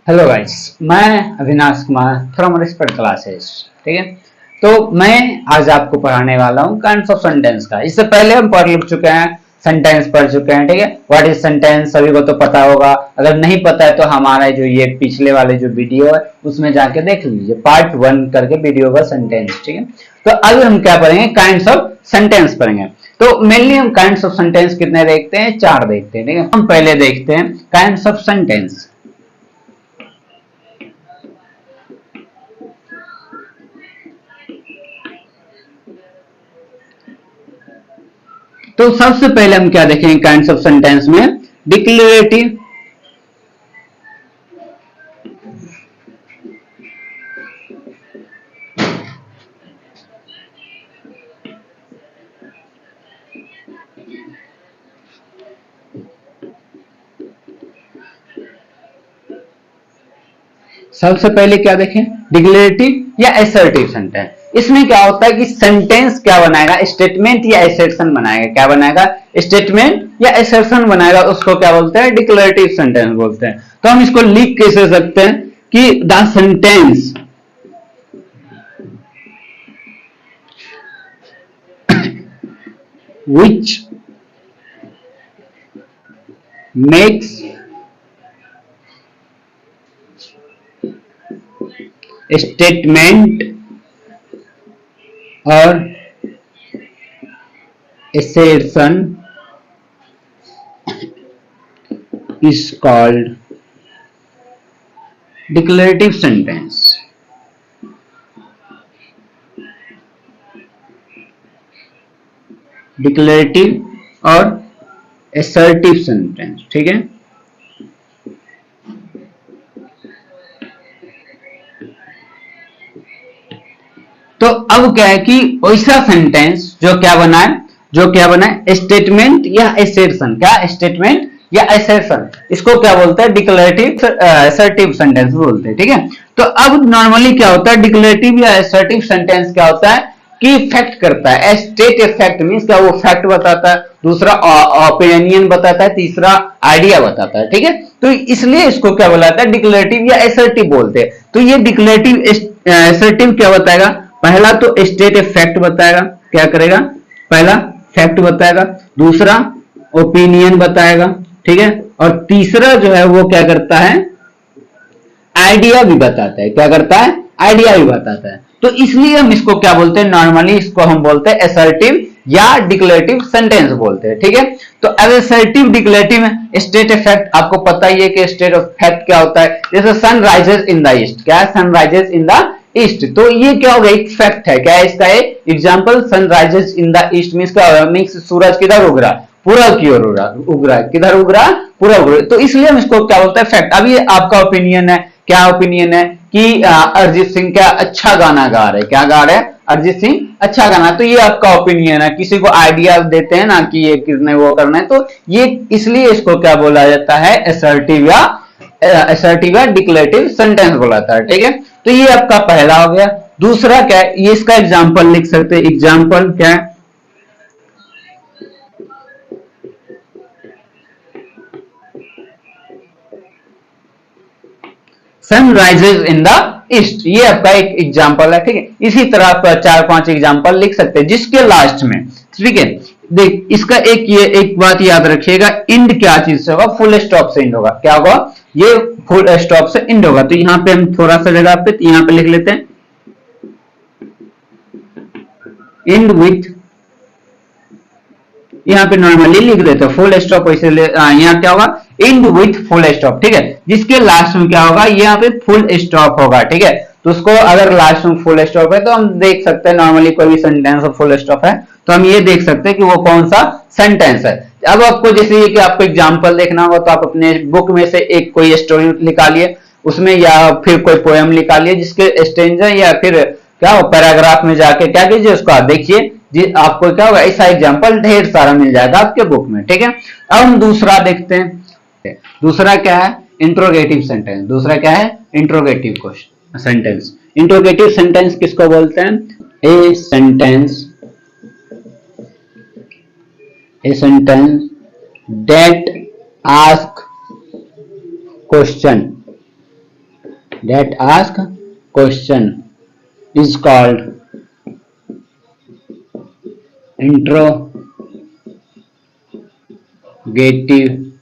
Hello guys, मैं Avinash Kumar from respect classes. ठीक है, तो मैं आज आपको पढ़ाने वाला हूँ काइंड्स ऑफ सेंटेंस का। इससे पहले हम पढ़ लिख चुके हैं, सेंटेंस पढ़ चुके हैं। ठीक है, व्हाट इज सेंटेंस सभी को तो पता होगा। अगर नहीं पता है तो हमारा जो ये पिछले वाले जो वीडियो है उसमें जाके देख लीजिए, पार्ट 1 करके वीडियो का सेंटेंस। ठीक है, तो अभी हम क्या पढ़ेंगे, काइंड्स ऑफ सेंटेंस पढ़ेंगे। तो मेनली हम काइंड्स ऑफ सेंटेंस कितने देखते हैं, 4 देखते हैं। ठीक है, हम पहले देखते हैं काइंड्स ऑफ सेंटेंस। तो सबसे पहले हम क्या देखेंगे काइंड्स ऑफ सेंटेंस में, डिक्लेरेटिव, सबसे पहले क्या देखें, डिक्लेरेटिव या एसर्टिव सेंटेंस। इसमें क्या होता है कि सेंटेंस क्या बनाएगा, स्टेटमेंट या एसर्शन बनाएगा। क्या बनाएगा, स्टेटमेंट या एसर्शन बनाएगा, उसको क्या बोलते हैं, डिक्लेरेटिव सेंटेंस बोलते हैं। तो हम इसको लिख कैसे सकते हैं कि the sentence which makes statement or assertion is called declarative sentence। Declarative और assertive सेंटेंस। ठीक है, तो अब क्या है कि वैसा सेंटेंस जो क्या बनाए, स्टेटमेंट या एसर्शन। क्या स्टेटमेंट या एसर्शन, इसको क्या बोलते हैं, डिक्लेरेटिव असर्टिव सेंटेंस बोलते हैं। ठीक है, तो अब नॉर्मली क्या होता है, डिक्लेरेटिव या असर्टिव सेंटेंस क्या होता है कि फैक्ट करता है। स्टेट ए फैक्ट मींस क्या, वो फैक्ट बताता है, दूसरा ओपिनियन बताता है, तीसरा आइडिया बताता है। ठीक है, तो इसलिए इसको क्या बोलाता है, डिक्लेरेटिव या असर्टिव बोलते हैं। तो ये डिक्लेरेटिव असर्टिव क्या बताएगा, पहला तो स्टेट ए फैक्ट बताएगा, क्या करेगा, पहला फैक्ट बताएगा, दूसरा ओपिनियन बताएगा। ठीक है, और तीसरा जो है वो क्या करता है, आइडिया भी बताता है। क्या करता है, आइडिया भी बताता है। तो इसलिए हम इसको क्या बोलते हैं, नॉर्मली इसको हम बोलते हैं असर्टिव या डिक्लेरेटिव सेंटेंस बोलते हैं। ठीक है, तो असर्टिव डिक्लेरेटिव में स्टेट फैक्ट आपको पता ही है कि स्टेट ऑफ फैक्ट क्या होता है, जैसे sun rises in the east. क्या है, sun rises in the east, तो ये क्या होगा, एक फैक्ट है। क्या है इसका एक example, sun rises in the east means क्या, मींस सूरज किधर उग रहा, पूरब की ओर उग रहा है। किधर उग रहा, पूरब उग रहा है। तो इसलिए हम इसको क्या बोलते हैं, फैक्ट। अब ये आपका ओपिनियन है, क्या ओपिनियन है कि अरिजीत सिंह क्या अच्छा गाना गा रहे, क्या गा रहे, अरिजीत सिंह अच्छा गाना। तो ये आपका ओपिनियन है, किसी को आइडिया देते हैं ना कि ये किसने वो करना है, तो ये इसलिए इसको क्या बोला जाता है, असर्टिव या डिक्लेरेटिव सेंटेंस बोला जाता है। ठीक है, तो ये आपका पहला हो गया। दूसरा क्या है, ये इसका एग्जाम्पल लिख सकते हैं। एग्जाम्पल क्या है, sun rises in the east, ये आपका एक एग्जाम्पल है। ठीक है, इसी तरह आप 4-5 एग्जाम्पल लिख सकते हैं जिसके लास्ट में, ठीक है, देख इसका एक बात याद रखिएगा, इंड क्या चीज से होगा, फुल स्टॉप से इंड होगा। क्या होगा, ये फुल स्टॉप से इंड होगा। तो यहां पे हम थोड़ा सा जगह पे यहां पे लिख लेते हैं, इंड विथ, यहाँ पे नॉर्मली लिख देते हैं फुल स्टॉप, वैसे यहाँ क्या होगा, इंड विथ फुल स्टॉप। ठीक है, जिसके लास्ट में क्या होगा, यहाँ पे फुल स्टॉप होगा। ठीक है, तो उसको अगर लास्ट में फुल स्टॉप है तो हम देख सकते हैं, नॉर्मली कोई भी सेंटेंस में फुल स्टॉप है तो हम ये देख सकते हैं कि वो कौन सा सेंटेंस है। अब आपको जैसे ये कि आपको एग्जाम्पल देखना होगा तो आप अपने बुक में से एक कोई स्टोरी निकालिए उसमें, या फिर कोई पोएम निकालिए जिसके स्टेंजा या फिर क्या हो पैराग्राफ में जाके क्या कीजिए, उसको आप देखिए जी, आपको क्या होगा, ऐसा एग्जाम्पल ढेर सारा मिल जाएगा आपके बुक में। ठीक है, अब हम दूसरा देखते हैं। दूसरा क्या है, इंट्रोगेटिव सेंटेंस। दूसरा क्या है, interrogative question sentence. Interrogative sentence किसको बोलते हैं, a sentence that ask question that ask question is called interrogative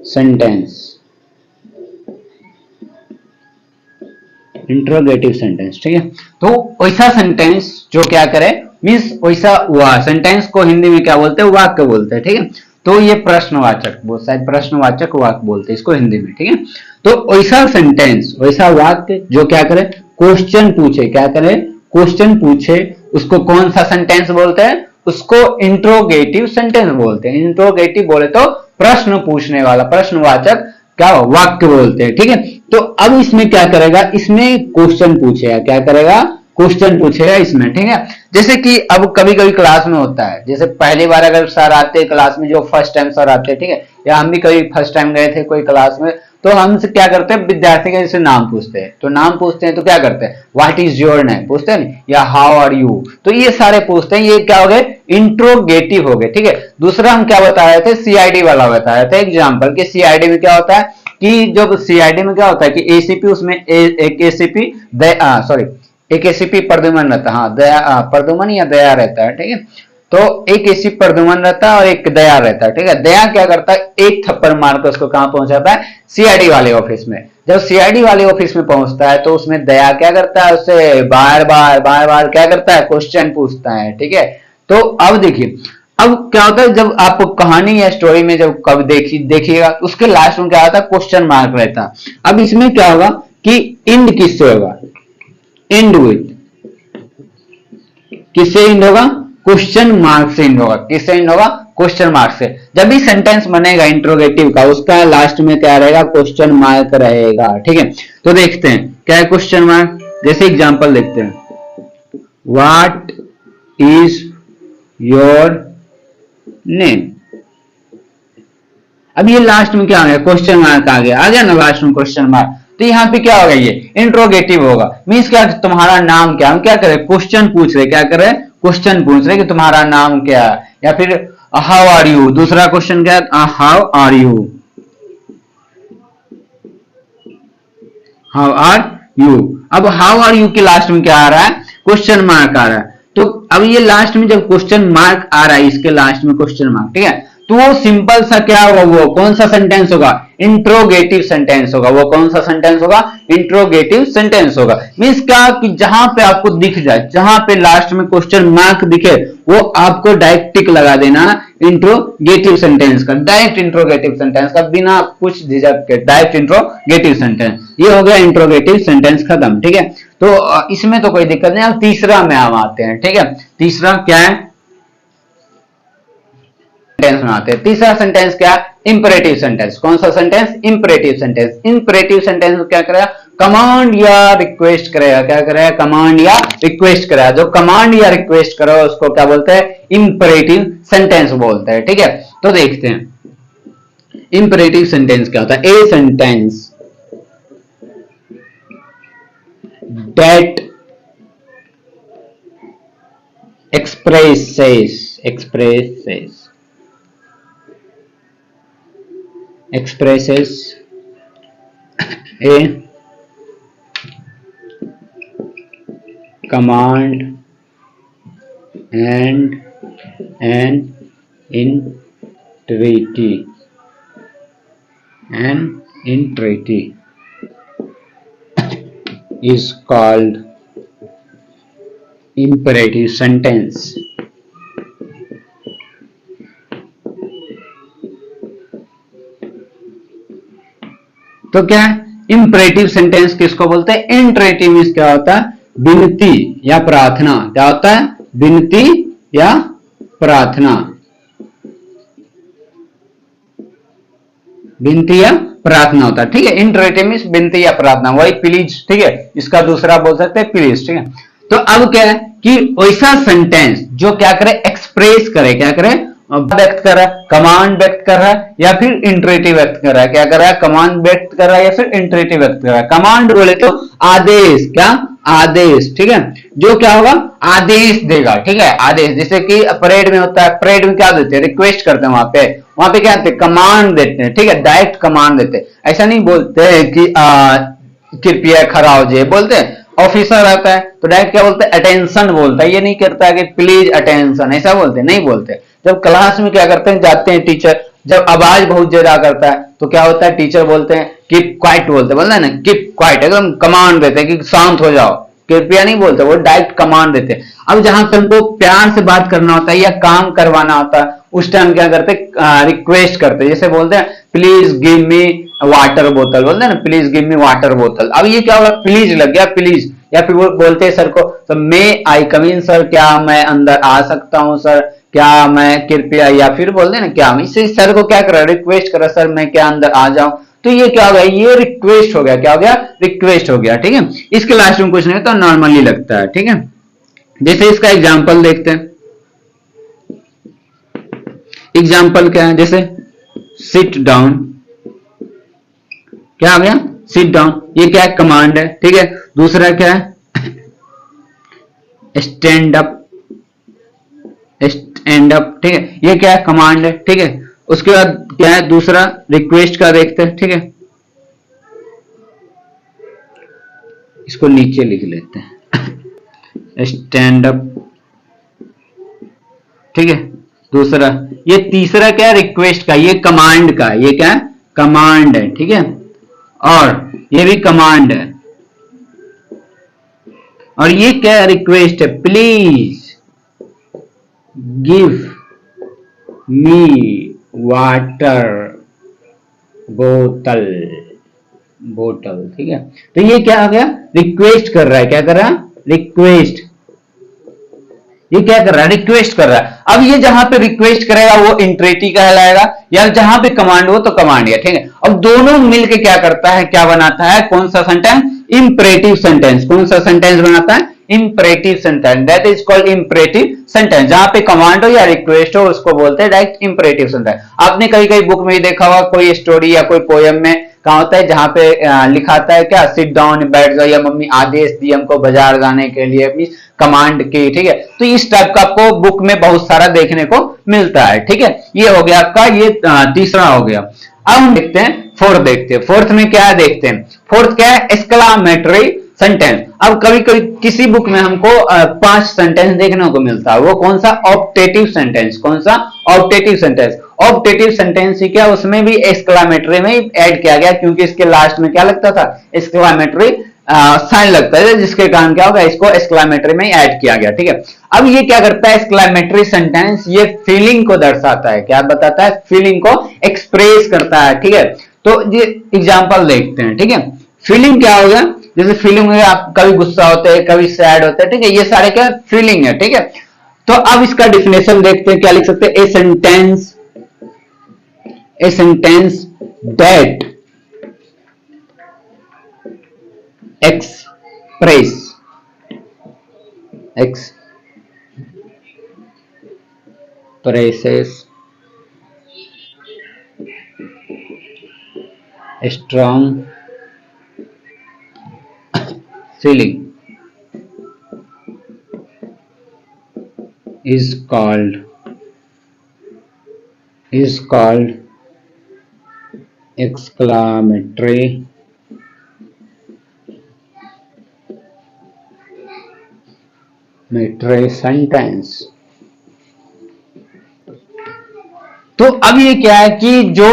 sentence. Interrogative sentence, ठीक है। तो वैसा सेंटेंस जो क्या करे, मीन्स वैसा सेंटेंस को हिंदी में क्या बोलते हैं, वाक्य बोलते हैं, ठीक है। तो ये प्रश्नवाचक, वो शायद प्रश्नवाचक वाक्य बोलते हैं इसको हिंदी में, ठीक है। तो वैसा सेंटेंस, वैसा वाक्य जो क्या करे, क्वेश्चन पूछे, क्या करे, क्वेश्चन पूछे, उसको कौन सा सेंटेंस बोलते हैं, उसको इंट्रोगेटिव सेंटेंस बोलते हैं। इंट्रोगेटिव बोले तो प्रश्न पूछने वाला, प्रश्नवाचक क्या वाक्य बोलते हैं, ठीक है। तो अब इसमें क्या करेगा, इसमें क्वेश्चन पूछेगा, क्या करेगा, क्वेश्चन पूछेगा इसमें, ठीक है। जैसे कि अब कभी कभी क्लास में होता है, जैसे पहली बार अगर सर आते हैं क्लास में, जो फर्स्ट टाइम सर आते हैं, ठीक है, या हम भी कभी फर्स्ट टाइम गए थे कोई क्लास में, तो हमसे क्या करते हैं, विद्यार्थी के जैसे नाम पूछते हैं। तो नाम पूछते हैं तो क्या करते हैं, व्हाट इज योर नेम पूछते हैं, या हाउ आर यू, तो ये सारे पूछते हैं। ये क्या हो गए, इंट्रोगेटिव हो गए, ठीक है। दूसरा हम क्या बता रहे थे, सीआईडी वाला बताया था एग्जाम्पल, कि सीआईडी में क्या होता है, कि जब सीआईडी में क्या होता है कि एसीपी, उसमें एक एसीपी एक एसीपी प्रद्युमन रहता है, हाँ दया, प्रद्युमन या दया रहता है, ठीक है। तो एक एसीपी प्रद्युमन रहता है और एक दया रहता है, ठीक है। दया क्या करता है, एक थप्पड़ मार कर उसको कहां पहुंचाता है, सीआईडी वाले ऑफिस में। जब सीआईडी वाले ऑफिस में पहुंचता है तो उसमें दया क्या करता है, उससे बार बार क्या करता है, क्वेश्चन पूछता है, ठीक है। तो अब देखिए, अब क्या होता है, जब आप कहानी या स्टोरी में जब कब देखिएगा तो उसके लास्ट में क्या आता है, क्वेश्चन मार्क रहता है। अब इसमें क्या होगा कि एंड किससे होगा, एंड विथ, किससे एंड होगा, क्वेश्चन मार्क से एंड होगा। किससे एंड होगा, क्वेश्चन मार्क से। जब भी सेंटेंस बनेगा इंट्रोगेटिव का, उसका लास्ट में क्या रहेगा, क्वेश्चन मार्क रहेगा, ठीक है। तो देखते हैं क्या है क्वेश्चन मार्क। जैसे एग्जांपल देखते हैं, व्हाट इज योर नेम। अब ये लास्ट में क्या आ गया, क्वेश्चन मार्क आ गया ना लास्ट में क्वेश्चन मार्क। तो यहाँ पे क्या होगा, ये इंट्रोगेटिव होगा। मीन्स क्या, तुम्हारा नाम क्या, हम क्या करें, क्वेश्चन पूछ रहे, क्या करें, क्वेश्चन पूछ रहे कि तुम्हारा नाम क्या है, या फिर हाउ आर यू, दूसरा क्वेश्चन क्या है, how are you, how are you. अब हाउ आर यू के लास्ट में क्या आ रहा है, क्वेश्चन मार्क आ रहा है। तो अब ये लास्ट में जब क्वेश्चन मार्क आ रहा है, इसके लास्ट में क्वेश्चन मार्क, ठीक है, तो वो सिंपल सा क्या होगा, वो कौन सा सेंटेंस होगा, इंट्रोगेटिव सेंटेंस होगा। वो कौन सा सेंटेंस होगा, इंट्रोगेटिव सेंटेंस होगा। मीन्स क्या, कि जहां पे आपको दिख जाए, जहां पे लास्ट में क्वेश्चन मार्क दिखे, वो आपको डायरेक्ट टिक लगा देना इंट्रोगेटिव सेंटेंस का, डायरेक्ट इंट्रोगेटिव सेंटेंस का, बिना कुछ झिझक के डायरेक्ट इंट्रोगेटिव सेंटेंस। ये हो गया इंट्रोगेटिव सेंटेंस खत्म, ठीक है। तो इसमें तो कोई दिक्कत नहीं। अब तीसरा में हम आते हैं, ठीक है। तीसरा क्या है, सेंटेंस में आते हैं। तीसरा सेंटेंस क्या, इंपरेटिव सेंटेंस। कौन सा sentence, imperative sentence. Imperative sentence क्या करेगा, कमांड या रिक्वेस्ट करेगा, क्या करेगा, कमांड या रिक्वेस्ट करेगा। जो कमांड या रिक्वेस्ट करो उसको क्या बोलते हैं, इंपरेटिव सेंटेंस बोलते हैं, ठीक है। तो देखते हैं इंपरेटिव सेंटेंस क्या होता है। A sentence that expresses a command and an entreaty is called imperative sentence. तो क्या है, इंपरेटिव सेंटेंस किसको बोलते हैं, इंट्रेटिव मींस क्या होता है, विनती या प्रार्थना। क्या होता है, विनती या प्रार्थना, विनती या प्रार्थना होता है, ठीक है। इंट्रेटिव मींस विनती या प्रार्थना, वही प्लीज, ठीक है। इसका दूसरा बोल सकते हैं प्लीज, ठीक है। तो अब क्या है कि वैसा सेंटेंस जो क्या करे, एक्सप्रेस करे, क्या करे, व्यक्त कर रहा है, कमांड व्यक्त कर रहा है, या फिर इंट्रेटिव व्यक्त कर रहा है। क्या कर रहा है, कमांड व्यक्त कर रहा है या फिर इंट्रेटिव व्यक्त कर रहा है। कमांड बोले तो आदेश, क्या, आदेश, ठीक है। जो क्या होगा, आदेश देगा, ठीक है। आदेश, जैसे कि परेड में होता है, परेड में क्या देते हैं, रिक्वेस्ट करते हैं, वहां पे क्या देते हैं, कमांड देते हैं, ठीक है। डायरेक्ट कमांड देते हैं। ऐसा नहीं बोलते हैं कि कृपया खड़ा हो जाए बोलते हैं। ऑफिसर आता है तो डायरेक्ट क्या बोलते हैं, अटेंशन बोलता है, ये नहीं करता कि प्लीज अटेंशन, ऐसा बोलते नहीं बोलते। जब क्लास में क्या करते हैं, जाते हैं टीचर, जब आवाज बहुत ज्यादा करता है तो क्या होता है, टीचर बोलते हैं कीप क्वाइट, बोलते हैं ना, कीप क्वाइट, एकदम कमांड देते हैं कि शांत हो जाओ, कृपया नहीं बोलते, वो डायरेक्ट कमांड देते हैं। अब जहां पर हमको प्यार से बात करना होता है या काम करवाना होता है, उस टाइम क्या करते हैं, रिक्वेस्ट करते हैं, जैसे बोलते हैं प्लीज गिव मी वाटर बोतल, बोलते हैं ना प्लीज गिव मी वाटर बोतल। अब ये क्या होगा, प्लीज लग गया प्लीज, या फिर वो बोलते हैं सर को तो मे आई कम इन सर, क्या मैं अंदर आ सकता हूं सर, क्या मैं कृपया, या फिर बोलते हैं ना क्या, इससे सर को क्या कर रहा है, रिक्वेस्ट कर रहा है सर मैं क्या अंदर आ जाऊं, तो ये क्या हो गया, ये रिक्वेस्ट हो गया, क्या हो गया, रिक्वेस्ट हो गया। ठीक है, इसके लास्ट में कुछ नहीं तो नॉर्मली लगता है। ठीक है, जैसे इसका एग्जांपल देखते हैं। एग्जांपल क्या है, जैसे सिट डाउन, क्या आ गया, सिट डाउन, ये क्या है, कमांड है। ठीक है, दूसरा क्या है, स्टैंड अप, स्टैंड अप, ठीक है, ये क्या है, कमांड है। ठीक है, उसके बाद क्या है, दूसरा रिक्वेस्ट का देखते हैं। ठीक है, इसको नीचे लिख लेते हैं, स्टैंड अप। ठीक है, दूसरा, ये तीसरा क्या है, रिक्वेस्ट का, ये कमांड का, ये क्या है, कमांड है। ठीक है, और ये भी कमांड है, और ये क्या है, रिक्वेस्ट है, प्लीज गिव मी वाटर बोतल, बोतल। ठीक है, तो ये क्या आ गया, रिक्वेस्ट कर रहा है, क्या कर रहा है, रिक्वेस्ट, ये क्या कर रहा है, रिक्वेस्ट कर रहा है। अब ये जहां पे रिक्वेस्ट करेगा वो इंट्रेटिव कहलाएगा, या जहां पे कमांड हो तो कमांड है। ठीक है, अब दोनों मिलके क्या करता है, क्या बनाता है, कौन सा सेंटेंस, इंपरेटिव सेंटेंस। कौन सा सेंटेंस बनाता है, imperative sentence, that is called imperative sentence. जहां पे कमांड हो या रिक्वेस्ट हो उसको बोलते हैं डायरेक्ट इंपरेटिव सेंटेंस। आपने कई कई बुक में ही देखा होगा, कोई स्टोरी या कोई पोयम में कहा होता है जहां पे लिखा आता है क्या, सिट डाउन, बैठ जाओ, या मम्मी आदेश दी हमको बाजार जाने के लिए, मींस कमांड की। ठीक है, तो इस टाइप का आपको बुक में बहुत सारा देखने को मिलता है। ठीक है, ये हो गया आपका, ये तीसरा हो गया। अब हम देखते हैं फोर्थ, देखते हैं फोर्थ में क्या है, देखते हैं फोर्थ क्या है, एक्सक्लामेटरी सेंटेंस। अब कभी कभी किसी बुक में हमको 5 सेंटेंस देखने को मिलता है, वो कौन सा, ऑप्टेटिव सेंटेंस। कौन सा, ऑप्टेटिव सेंटेंस। ऑप्टेटिव सेंटेंस ही क्या, उसमें भी एक्सक्लामेटरी में ऐड किया गया, क्योंकि इसके लास्ट में क्या लगता था, एक्सक्लामेटरी साइन लगता है, जिसके कारण क्या होगा, इसको एक्सक्लामेटरी में ऐड किया गया। ठीक है, अब ये क्या करता है, एक्सक्लामेटरी सेंटेंस, ये फीलिंग को दर्शाता है, क्या बताता है, फीलिंग को एक्सप्रेस करता है। ठीक है, तो ये एग्जांपल देखते हैं। ठीक है, फीलिंग क्या होगा, जैसे फीलिंग में आप कभी गुस्सा होते हैं, कभी सैड होते हैं। ठीक है, ये सारे क्या फीलिंग है। ठीक है, तो अब इसका डिफिनेशन देखते हैं, क्या लिख सकते हैं, a sentence that expresses strong feeling is called exclamatory sentence। तो अब ये क्या है कि जो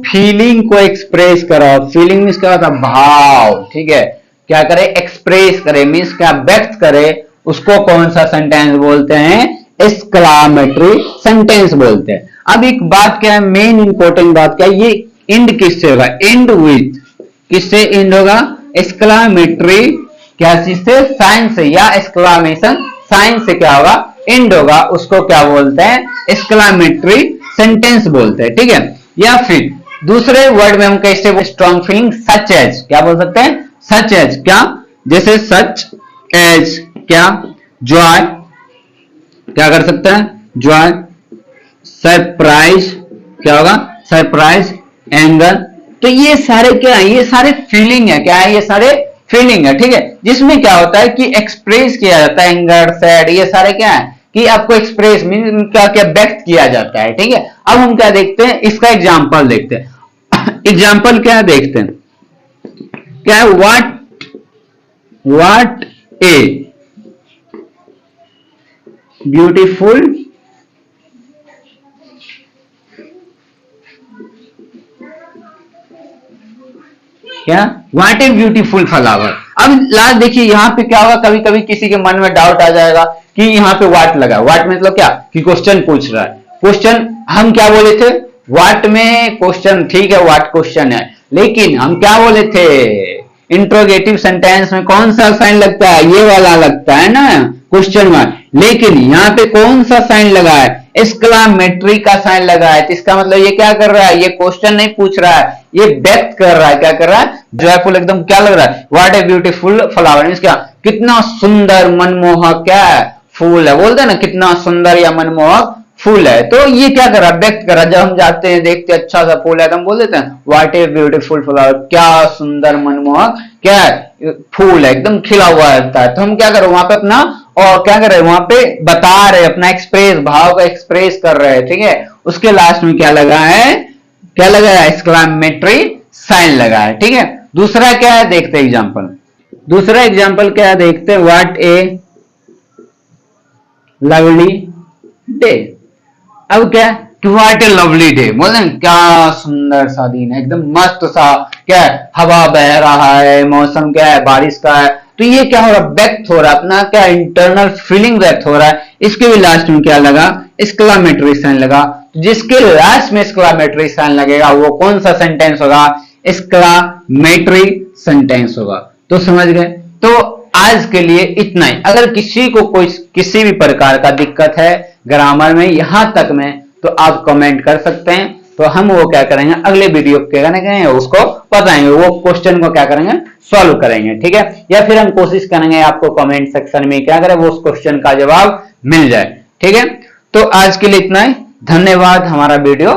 फीलिंग को एक्सप्रेस करा, फीलिंग मीन्स क्या होता है, भाव। ठीक है, क्या करे, एक्सप्रेस करे, मीन्स क्या व्यक्त करे, उसको कौन सा सेंटेंस बोलते हैं, एक्सक्लामेटरी सेंटेंस बोलते हैं। अब एक बात क्या है, मेन इंपॉर्टेंट बात क्या है, ये एंड किससे होगा, एंड विथ, किससे एंड होगा, एक्सक्लामेटरी क्या चीज से, साइन से, या एक्सक्लामेशन साइन से क्या होगा, एंड होगा, उसको क्या बोलते हैं, एक्सक्लामेटरी सेंटेंस बोलते हैं। ठीक है, या फिर दूसरे वर्ड में हम कैसे, स्ट्रॉन्ग फीलिंग सच एज, क्या बोल सकते हैं, सच एज, क्या, जैसे सच एज क्या, जॉय, क्या कर सकते हैं, जॉय, सरप्राइज, क्या होगा, सरप्राइज, एंगर। तो ये सारे क्या है, ये सारे फीलिंग है, क्या है, ये सारे फीलिंग है। ठीक है, जिसमें क्या होता है कि एक्सप्रेस किया जाता है, एंगर, सैड, ये सारे क्या है कि आपको एक्सप्रेस मीन क्या क्या व्यक्त किया जाता है। ठीक है, अब हम क्या देखते हैं, इसका एग्जांपल देखते हैं। एग्जांपल क्या देखते हैं, क्या है, व्हाट व्हाट ए ब्यूटीफुल क्या, व्हाट ए ब्यूटीफुल फ्लावर। अब लास्ट देखिए यहाँ पे क्या होगा, कभी कभी किसी के मन में डाउट आ जाएगा कि यहाँ पे व्हाट लगा, व्हाट मतलब क्या कि क्वेश्चन पूछ रहा है। क्वेश्चन हम क्या बोले थे, व्हाट में क्वेश्चन, ठीक है व्हाट क्वेश्चन है, लेकिन हम क्या बोले थे, इंट्रोगेटिव सेंटेंस में कौन सा साइन लगता है, ये वाला लगता है ना क्वेश्चन मार्क, लेकिन यहाँ पे कौन सा साइन लगा है, एक्सक्लामेटरी का साइन लगा है। तो इसका मतलब ये क्या कर रहा है, ये क्वेश्चन नहीं पूछ रहा है, ये व्यक्त कर रहा है, क्या कर रहा है, जॉयफुल एकदम क्या लग रहा है, what a beautiful flower, means क्या, कितना सुंदर मनमोहक क्या है फूल है, बोलते हैं ना कितना सुंदर या मनमोहक फूल है। तो ये क्या कर रहा है, व्यक्त कर रहा है। जब हम जाते हैं देखते हैं अच्छा सा फूल है तो हम बोल देते हैं व्हाट ए ब्यूटीफुल फ्लावर, क्या सुंदर मनमोहक क्या है फूल है, एकदम खिला हुआ रहता है। तो हम क्या कर रहे हैं वहां पे अपना, और क्या कर रहे हैं वहां पे बता रहे अपना एक्सप्रेस, भाव का एक्सप्रेस कर रहे हैं, ठीक है। उसके लास्ट में क्या लगा है, क्या लगा है, एक्सक्लामेटरी साइन लगा है, ठीक है। दूसरा क्या है देखते हैं एग्जांपल, दूसरा एग्जांपल क्या है देखते हैं, व्हाट ए लवली डे। अब क्या कि व्हाट ए लवली डे, बोले क्या सुंदर सा दिन है, एकदम मस्त सा क्या है, हवा बह रहा है, मौसम क्या है बारिश का है। तो ये क्या हो रहा है, व्यक्त हो रहा है अपना क्या इंटरनल फीलिंग व्यक्त हो रहा है। इसके भी लास्ट में क्या लगा, एक्सक्लामेटरी साइन लगा। जिसके लास्ट में एक्सक्लामेटरी साइन लगेगा वो कौन सा सेंटेंस होगा, एक्सक्लामेटरी सेंटेंस होगा। तो समझ गए। तो आज के लिए इतना ही। अगर किसी को कोई किसी भी प्रकार का दिक्कत है ग्रामर में यहां तक में, तो आप कमेंट कर सकते हैं। तो हम वो क्या करेंगे, अगले वीडियो क्या करेंगे उसको बताएंगे, वो क्वेश्चन को क्या करेंगे, सॉल्व करेंगे, ठीक है। या फिर हम कोशिश करेंगे आपको कमेंट सेक्शन में क्या करें, वो उस क्वेश्चन का जवाब मिल जाए, ठीक है। तो आज के लिए इतना ही, धन्यवाद हमारा वीडियो